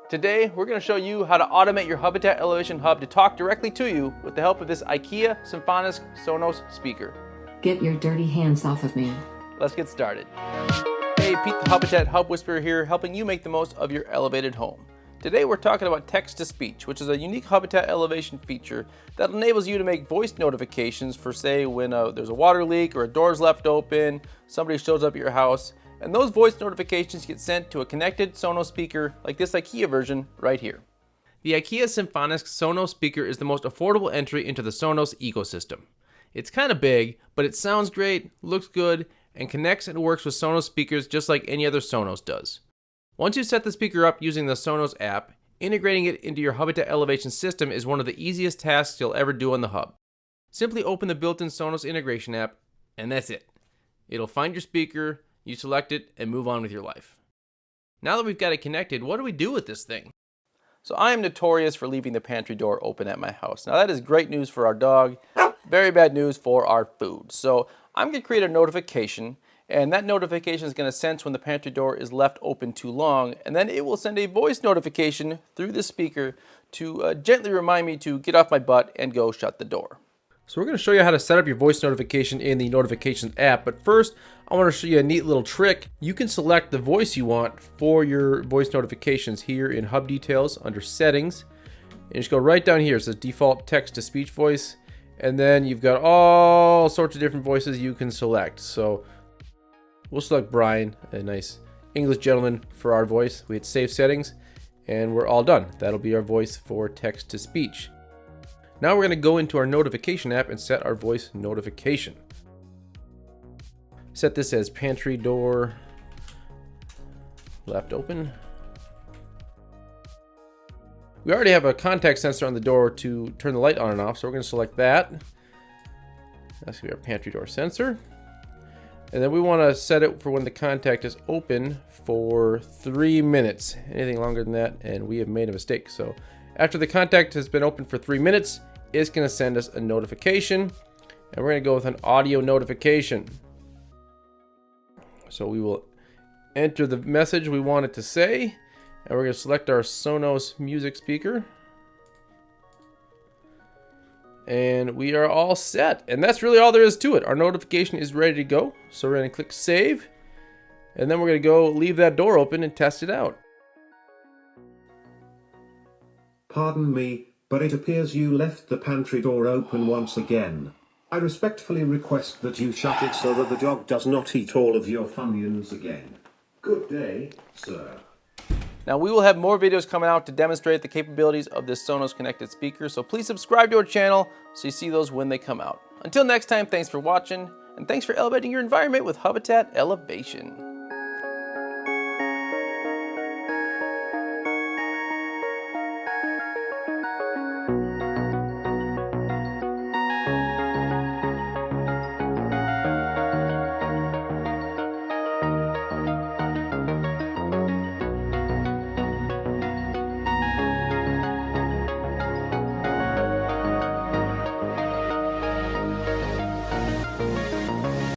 Today, we're going to show you how to automate your Hubitat Elevation Hub to talk directly to you with the help of this IKEA Symfonisk Sonos speaker. Get your dirty hands off of me. Let's get started. Hey, Pete the Hubitat Hub Whisperer here, helping you make the most of your elevated home. Today we're talking about text-to-speech, which is a unique Hubitat Elevation feature that enables you to make voice notifications for, say, when there's a water leak or a door's left open, somebody shows up at your house, and those voice notifications get sent to a connected Sonos speaker like this IKEA version right here. The IKEA Symfonisk Sonos speaker is the most affordable entry into the Sonos ecosystem. It's kind of big, but it sounds great, looks good, and connects and works with Sonos speakers just like any other Sonos does. Once you set the speaker up using the Sonos app, integrating it into your Hubitat Elevation system is one of the easiest tasks you'll ever do on the Hub. Simply open the built-in Sonos Integration App, and that's it. It'll find your speaker, you select it, and move on with your life. Now that we've got it connected, what do we do with this thing? So I am notorious for leaving the pantry door open at my house. Now that is great news for our dog, very bad news for our food. So I'm going to create a notification, and that notification is going to sense when the pantry door is left open too long, and then it will send a voice notification through the speaker to gently remind me to get off my butt and go shut the door. So we're going to show you how to set up your voice notification in the Notifications app, but first I want to show you a neat little trick. You can select the voice you want for your voice notifications here in Hub Details under Settings, and just go right down here. It says Default Text-to-Speech Voice, and then you've got all sorts of different voices you can select. So we'll select Brian, a nice English gentleman, for our voice. We hit Save Settings, and we're all done. That'll be our voice for text-to-speech. Now we're going to go into our notification app and set our voice notification. Set this as pantry door left open. We already have a contact sensor on the door to turn the light on and off, so we're going to select that. That's going to be our pantry door sensor. And then we want to set it for when the contact is open for 3 minutes. Anything longer than that, and we have made a mistake. So after the contact has been open for 3 minutes, it's going to send us a notification, and we're going to go with an audio notification. So we will enter the message we want it to say, and we're going to select our Sonos music speaker. And we are all set. And that's really all there is to it. Our notification is ready to go. So we're going to click Save, and then we're going to go leave that door open and test it out. Pardon me, but it appears you left the pantry door open once again. I respectfully request that you shut it so that the dog does not eat all of your Funyuns again. Good day, sir. Now we will have more videos coming out to demonstrate the capabilities of this Sonos connected speaker, so please subscribe to our channel so you see those when they come out. Until next time, thanks for watching, and thanks for elevating your environment with Hubitat Elevation.